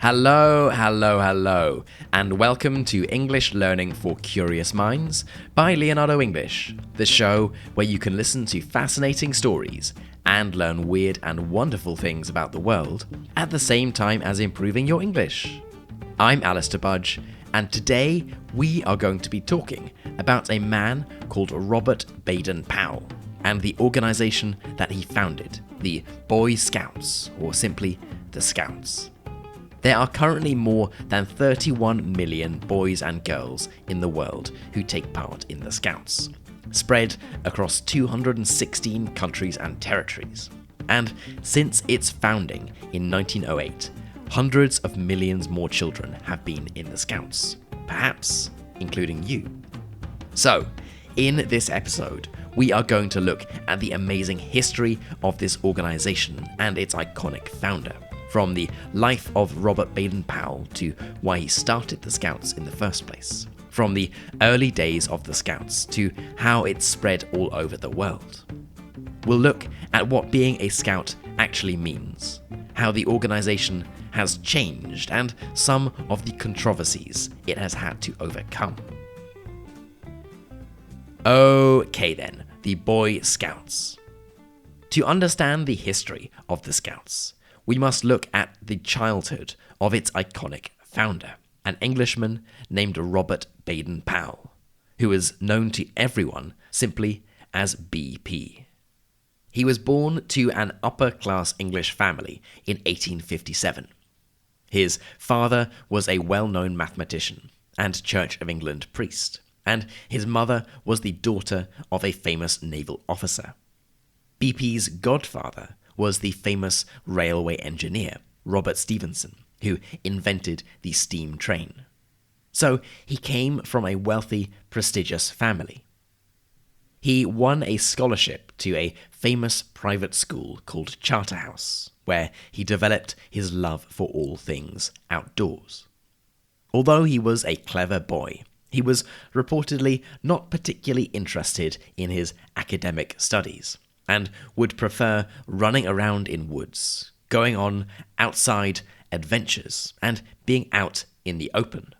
Hello, hello, hello, and welcome to English Learning for Curious Minds by Leonardo English, the show where you can listen to fascinating stories and learn weird and wonderful things about the world at the same time as improving your English. I'm Alistair Budge, and today we are going to be talking about a man called Robert Baden-Powell and the organisation that he founded, the Boy Scouts, or simply the Scouts. There are currently more than 31 million boys and girls in the world who take part in the Scouts, spread across 216 countries and territories. And since its founding in 1908, hundreds of millions more children have been in the Scouts, perhaps including you. So, in this episode, we are going to look at the amazing history of this organisation and its iconic founder, from the life of Robert Baden-Powell to why he started the Scouts in the first place, from the early days of the Scouts to how it spread all over the world. We'll look at what being a Scout actually means, how the organisation has changed, and some of the controversies it has had to overcome. Okay then, the Boy Scouts. To understand the history of the Scouts, we must look at the childhood of its iconic founder, an Englishman named Robert Baden-Powell, who was known to everyone simply as BP. He was born to an upper-class English family in 1857. His father was a well-known mathematician and Church of England priest, and his mother was the daughter of a famous naval officer. BP's godfather was the famous railway engineer, Robert Stephenson, who invented the steam train. So he came from a wealthy, prestigious family. He won a scholarship to a famous private school called Charterhouse, where he developed his love for all things outdoors. Although he was a clever boy, he was reportedly not particularly interested in his academic studies, and would prefer running around in woods, going on outside adventures, and being out in the open.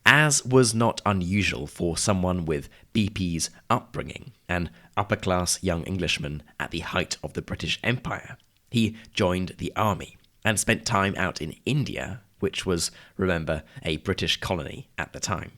As was not unusual for someone with BP's upbringing, an upper-class young Englishman at the height of the British Empire, he joined the army and spent time out in India, which was, remember, a British colony at the time.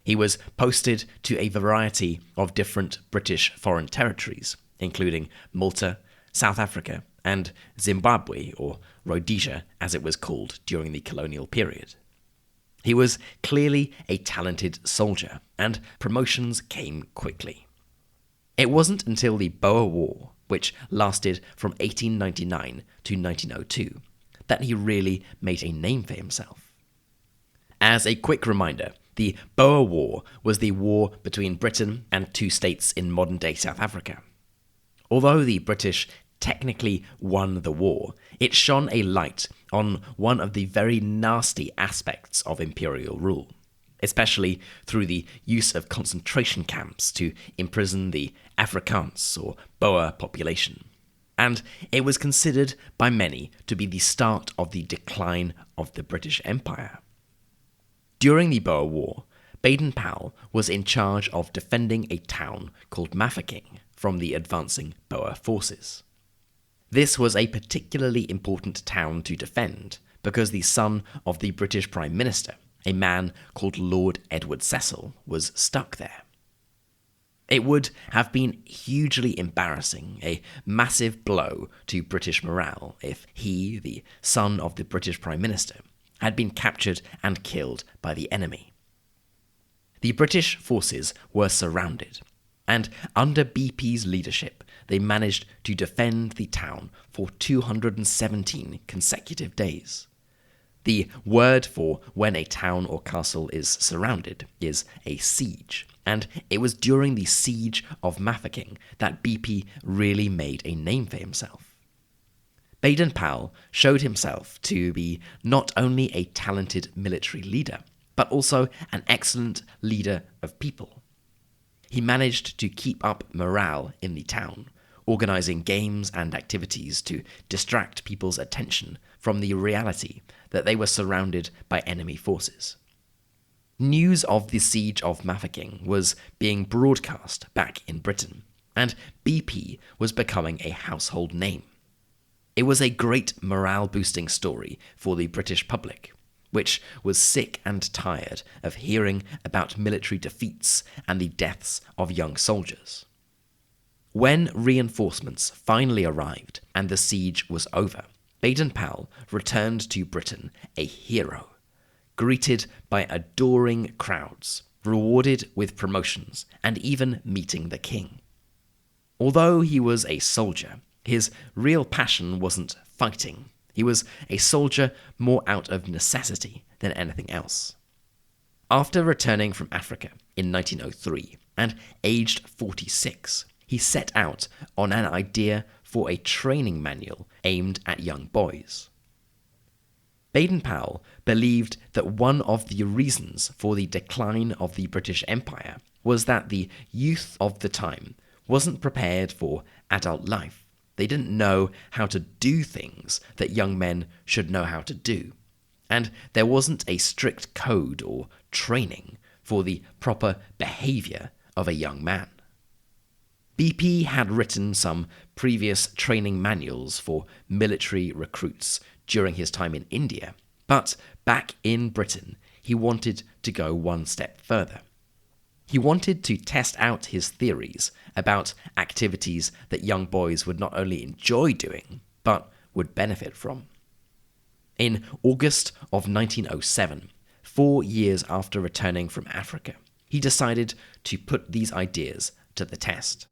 He was posted to a variety of different British foreign territories, including Malta, South Africa, and Zimbabwe, or Rhodesia as it was called during the colonial period. He was clearly a talented soldier, and promotions came quickly. It wasn't until the Boer War, which lasted from 1899 to 1902, that he really made a name for himself. As a quick reminder, the Boer War was the war between Britain and two states in modern-day South Africa. Although the British technically won the war, it shone a light on one of the very nasty aspects of imperial rule, especially through the use of concentration camps to imprison the Afrikaans or Boer population. And it was considered by many to be the start of the decline of the British Empire. During the Boer War, Baden-Powell was in charge of defending a town called Mafeking from the advancing Boer forces. This was a particularly important town to defend because the son of the British Prime Minister, a man called Lord Edward Cecil, was stuck there. It would have been hugely embarrassing, a massive blow to British morale, if he, the son of the British Prime Minister, had been captured and killed by the enemy. The British forces were surrounded, and under BP's leadership, they managed to defend the town for 217 consecutive days. The word for when a town or castle is surrounded is a siege, and it was during the Siege of Mafeking that BP really made a name for himself. Baden-Powell showed himself to be not only a talented military leader, but also an excellent leader of people. He managed to keep up morale in the town, organising games and activities to distract people's attention from the reality that they were surrounded by enemy forces. News of the Siege of Mafeking was being broadcast back in Britain, and BP was becoming a household name. It was a great morale-boosting story for the British public, which was sick and tired of hearing about military defeats and the deaths of young soldiers. When reinforcements finally arrived and the siege was over, Baden-Powell returned to Britain a hero, greeted by adoring crowds, rewarded with promotions, and even meeting the king. Although he was a soldier, his real passion wasn't fighting. He was a soldier more out of necessity than anything else. After returning from Africa in 1903 and aged 46, he set out on an idea for a training manual aimed at young boys. Baden-Powell believed that one of the reasons for the decline of the British Empire was that the youth of the time wasn't prepared for adult life. They didn't know how to do things that young men should know how to do. And there wasn't a strict code or training for the proper behaviour of a young man. BP had written some previous training manuals for military recruits during his time in India, but back in Britain, he wanted to go one step further. He wanted to test out his theories about activities that young boys would not only enjoy doing, but would benefit from. In August of 1907, 4 years after returning from Africa, he decided to put these ideas to the test.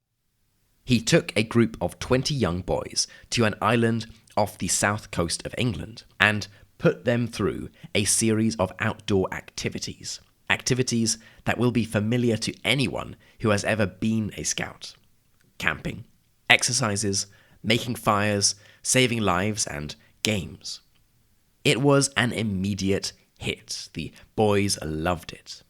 He took a group of 20 young boys to an island off the south coast of England and put them through a series of outdoor activities that will be familiar to anyone who has ever been a scout. Camping, exercises, making fires, saving lives, and games. It was an immediate hit. The boys loved it.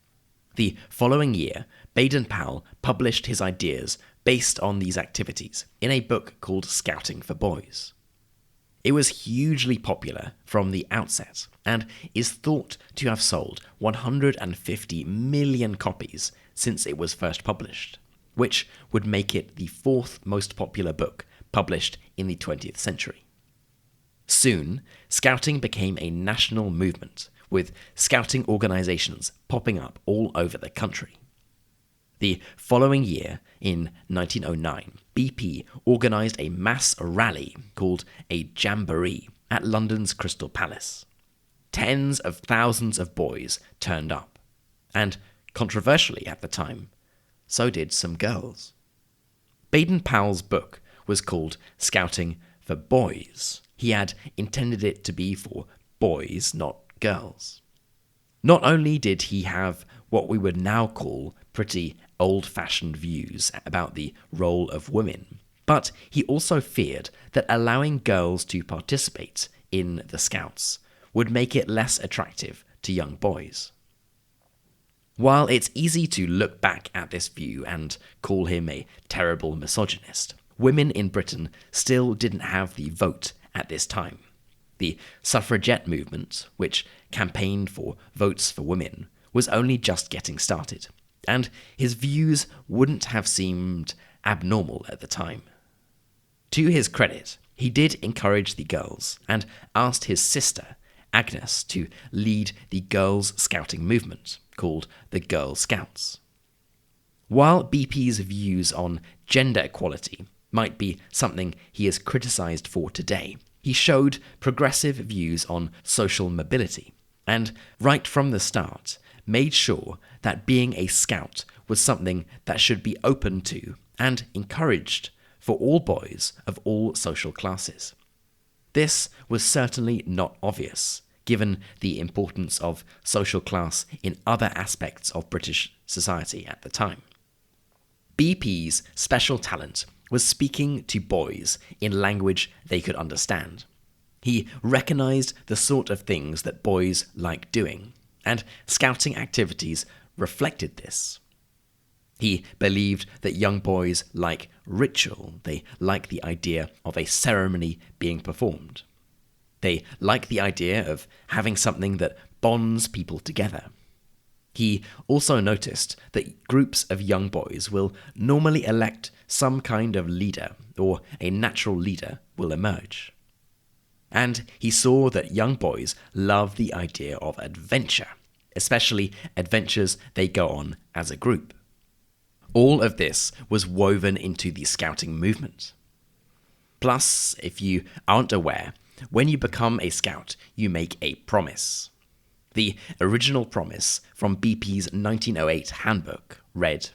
The following year, Baden-Powell published his ideas based on these activities in a book called Scouting for Boys. It was hugely popular from the outset and is thought to have sold 150 million copies since it was first published, which would make it the fourth most popular book published in the 20th century. Soon, scouting became a national movement, with scouting organizations popping up all over the country. The following year, in 1909, BP organised a mass rally called a Jamboree at London's Crystal Palace. Tens of thousands of boys turned up, and, controversially at the time, so did some girls. Baden-Powell's book was called Scouting for Boys. He had intended it to be for boys, not girls. Not only did he have what we would now call pretty old-fashioned views about the role of women, but he also feared that allowing girls to participate in the Scouts would make it less attractive to young boys. While it's easy to look back at this view and call him a terrible misogynist, women in Britain still didn't have the vote at this time. The suffragette movement, which campaigned for votes for women, was only just getting started, and his views wouldn't have seemed abnormal at the time. To his credit, he did encourage the girls and asked his sister, Agnes, to lead the girls' scouting movement, called the Girl Scouts. While BP's views on gender equality might be something he is criticised for today, he showed progressive views on social mobility, and right from the start, made sure that being a scout was something that should be open to and encouraged for all boys of all social classes. This was certainly not obvious, given the importance of social class in other aspects of British society at the time. BP's special talent was speaking to boys in language they could understand. He recognised the sort of things that boys like doing, and scouting activities reflected this. He believed that young boys like ritual. They like the idea of a ceremony being performed. They like the idea of having something that bonds people together. He also noticed that groups of young boys will normally elect some kind of leader, or a natural leader will emerge. And he saw that young boys love the idea of adventure, especially adventures they go on as a group. All of this was woven into the scouting movement. Plus, if you aren't aware, when you become a scout, you make a promise. The original promise from BP's 1908 handbook read,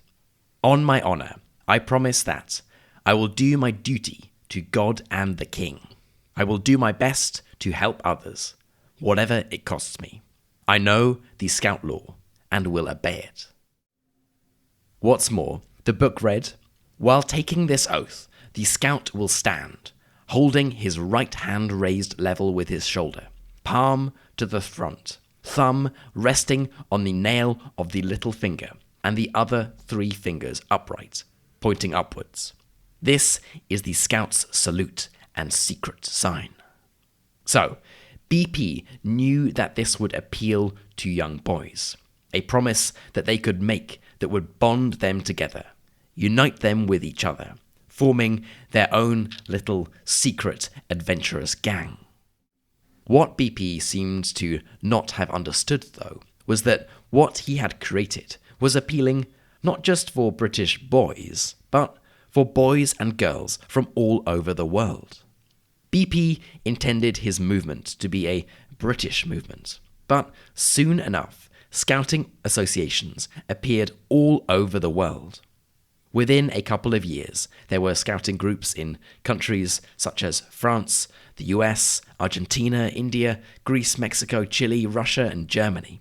"On my honor, I promise that I will do my duty to God and the King. I will do my best to help others, whatever it costs me. I know the scout law and will obey it." What's more, the book read, "While taking this oath, the scout will stand, holding his right hand raised level with his shoulder, palm to the front, thumb resting on the nail of the little finger, and the other 3 fingers upright, pointing upwards. This is the scout's salute and secret sign." So, BP knew that this would appeal to young boys, a promise that they could make that would bond them together, unite them with each other, forming their own little secret adventurous gang. What BP seemed to not have understood, though, was that what he had created was appealing not just for British boys, but for boys and girls from all over the world. BP intended his movement to be a British movement, but soon enough, scouting associations appeared all over the world. Within a couple of years, there were scouting groups in countries such as France, the US, Argentina, India, Greece, Mexico, Chile, Russia, and Germany.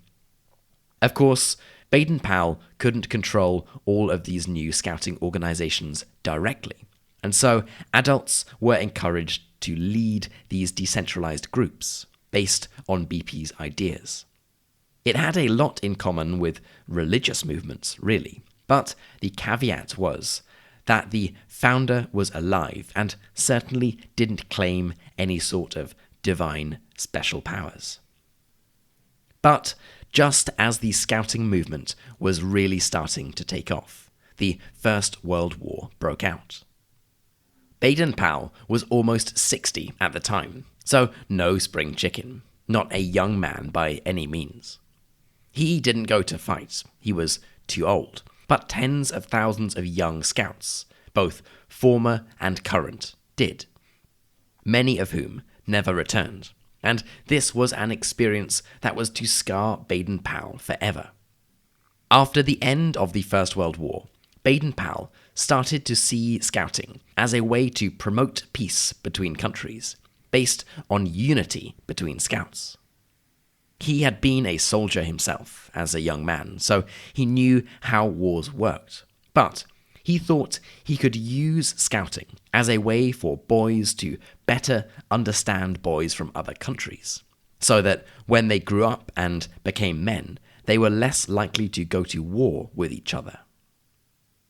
Of course, Baden-Powell couldn't control all of these new scouting organizations directly, and so adults were encouraged to lead these decentralized groups based on BP's ideas. It had a lot in common with religious movements, really, but the caveat was that the founder was alive and certainly didn't claim any sort of divine special powers. But just as the scouting movement was really starting to take off, the First World War broke out. Baden-Powell was almost 60 at the time, so no spring chicken, not a young man by any means. He didn't go to fight, he was too old, but tens of thousands of young scouts, both former and current, did, many of whom never returned, and this was an experience that was to scar Baden-Powell forever. After the end of the First World War, Baden-Powell started to see scouting as a way to promote peace between countries, based on unity between scouts. He had been a soldier himself as a young man, so he knew how wars worked. But he thought he could use scouting as a way for boys to better understand boys from other countries, so that when they grew up and became men, they were less likely to go to war with each other.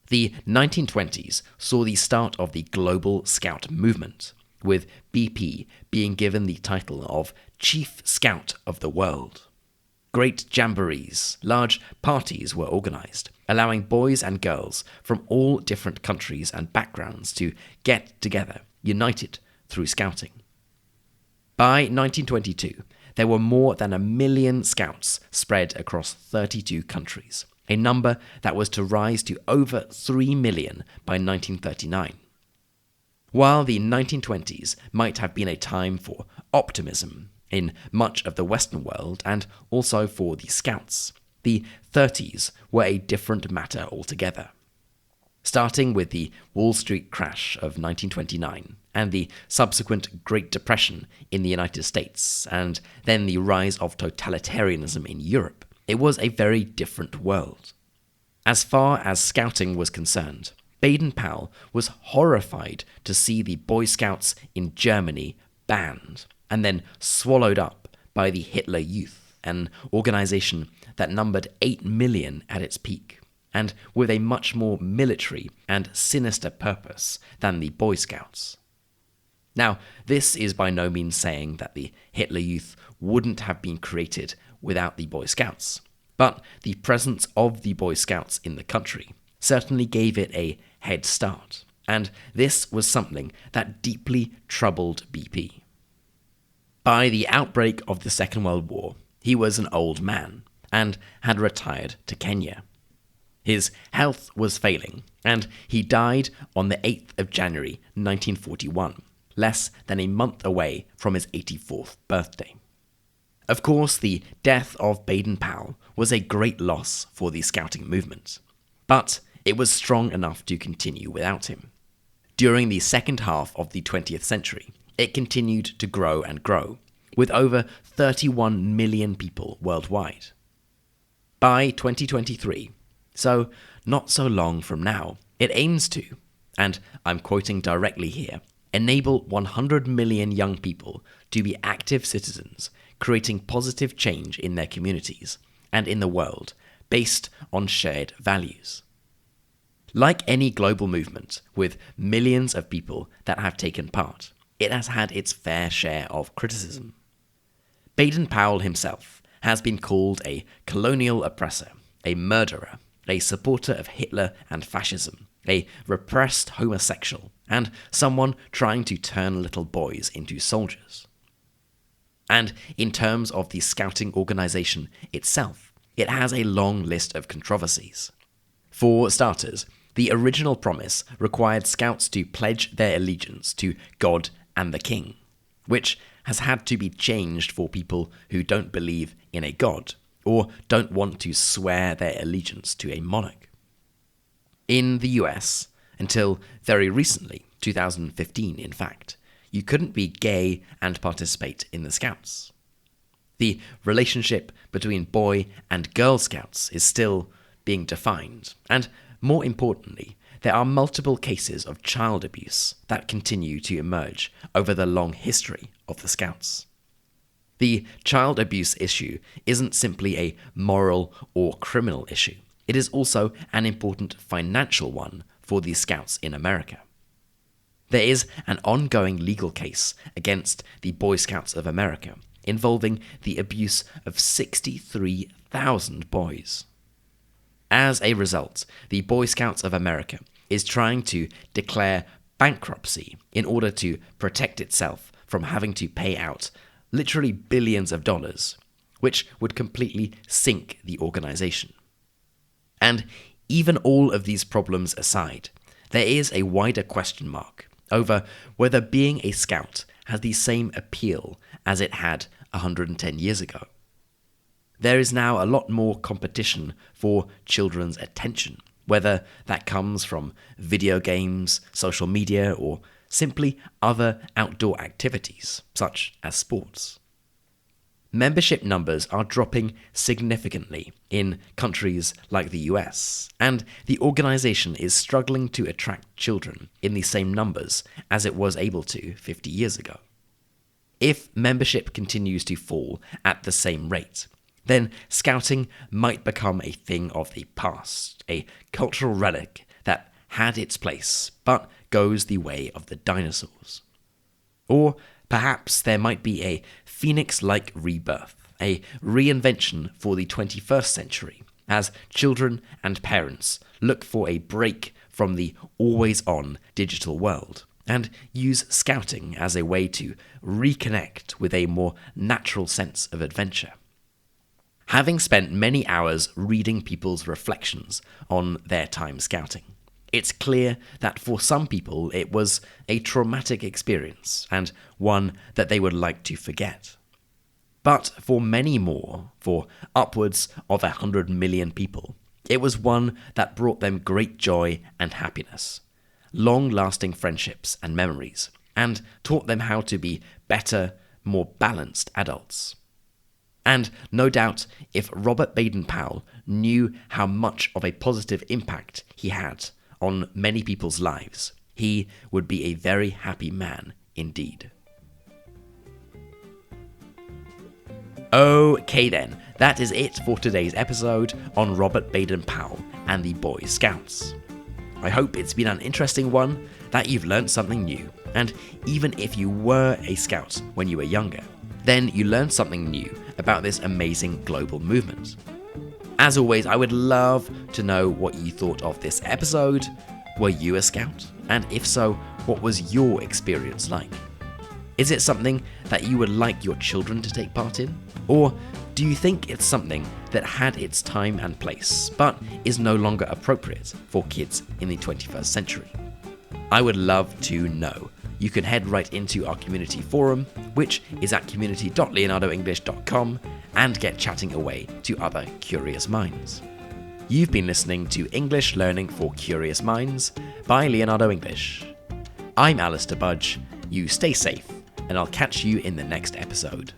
The 1920s saw the start of the global scout movement, with BP being given the title of Chief Scout of the World. Great jamborees, large parties were organized, allowing boys and girls from all different countries and backgrounds to get together, united through scouting. By 1922, there were more than 1 million scouts spread across 32 countries, a number that was to rise to over 3 million by 1939. While the 1920s might have been a time for optimism in much of the Western world and also for the Scouts, the 30s were a different matter altogether. Starting with the Wall Street crash of 1929 and the subsequent Great Depression in the United States, and then the rise of totalitarianism in Europe, it was a very different world. As far as scouting was concerned, Baden-Powell was horrified to see the Boy Scouts in Germany banned and then swallowed up by the Hitler Youth, an organization that numbered 8 million at its peak. and with a much more military and sinister purpose than the Boy Scouts. Now, this is by no means saying that the Hitler Youth wouldn't have been created without the Boy Scouts, but the presence of the Boy Scouts in the country certainly gave it a head start, and this was something that deeply troubled BP. By the outbreak of the Second World War, he was an old man and had retired to Kenya. His health was failing, and he died on the 8th of January 1941, less than a month away from his 84th birthday. Of course, the death of Baden-Powell was a great loss for the Scouting movement, but it was strong enough to continue without him. During the second half of the 20th century, it continued to grow and grow, with over 31 million people worldwide. By 2023, so not so long from now, it aims to, and I'm quoting directly here, enable 100 million young people to be active citizens, creating positive change in their communities and in the world based on shared values. Like any global movement with millions of people that have taken part, it has had its fair share of criticism. Baden-Powell himself has been called a colonial oppressor, a murderer, a supporter of Hitler and fascism, a repressed homosexual, and someone trying to turn little boys into soldiers. And in terms of the Scouting organization itself, it has a long list of controversies. For starters, the original promise required Scouts to pledge their allegiance to God and the King, which has had to be changed for people who don't believe in a God or don't want to swear their allegiance to a monarch. In the US, until very recently, 2015 in fact, you couldn't be gay and participate in the Scouts. The relationship between Boy and Girl Scouts is still being defined, and more importantly, there are multiple cases of child abuse that continue to emerge over the long history of the Scouts. The child abuse issue isn't simply a moral or criminal issue. It is also an important financial one for the Scouts in America. There is an ongoing legal case against the Boy Scouts of America involving the abuse of 63,000 boys. As a result, the Boy Scouts of America is trying to declare bankruptcy in order to protect itself from having to pay out literally billions of dollars, which would completely sink the organization. And even all of these problems aside, there is a wider question mark over whether being a Scout has the same appeal as it had 110 years ago. There is now a lot more competition for children's attention, whether that comes from video games, social media, or simply other outdoor activities, such as sports. Membership numbers are dropping significantly in countries like the US, and the organization is struggling to attract children in the same numbers as it was able to 50 years ago. If membership continues to fall at the same rate, then Scouting might become a thing of the past, a cultural relic that had its place, but goes the way of the dinosaurs. Or perhaps there might be a phoenix-like rebirth, a reinvention for the 21st century, as children and parents look for a break from the always-on digital world, and use Scouting as a way to reconnect with a more natural sense of adventure. Having spent many hours reading people's reflections on their time Scouting, it's clear that for some people it was a traumatic experience and one that they would like to forget. But for many more, for upwards of 100 million people, it was one that brought them great joy and happiness, long-lasting friendships and memories, and taught them how to be better, more balanced adults. And no doubt, if Robert Baden-Powell knew how much of a positive impact he had on many people's lives, he would be a very happy man indeed. Okay then, that is it for today's episode on Robert Baden-Powell and the Boy Scouts. I hope it's been an interesting one, that you've learned something new, and even if you were a scout when you were younger, then you learned something new about this amazing global movement. As always, I would love to know what you thought of this episode. Were you a scout? And if so, what was your experience like? Is it something that you would like your children to take part in? Or do you think it's something that had its time and place, but is no longer appropriate for kids in the 21st century? I would love to know. You can head right into our community forum, which is at community.leonardoenglish.com, and get chatting away to other curious minds. You've been listening to English Learning for Curious Minds by Leonardo English. I'm Alistair Budge. You stay safe, and I'll catch you in the next episode.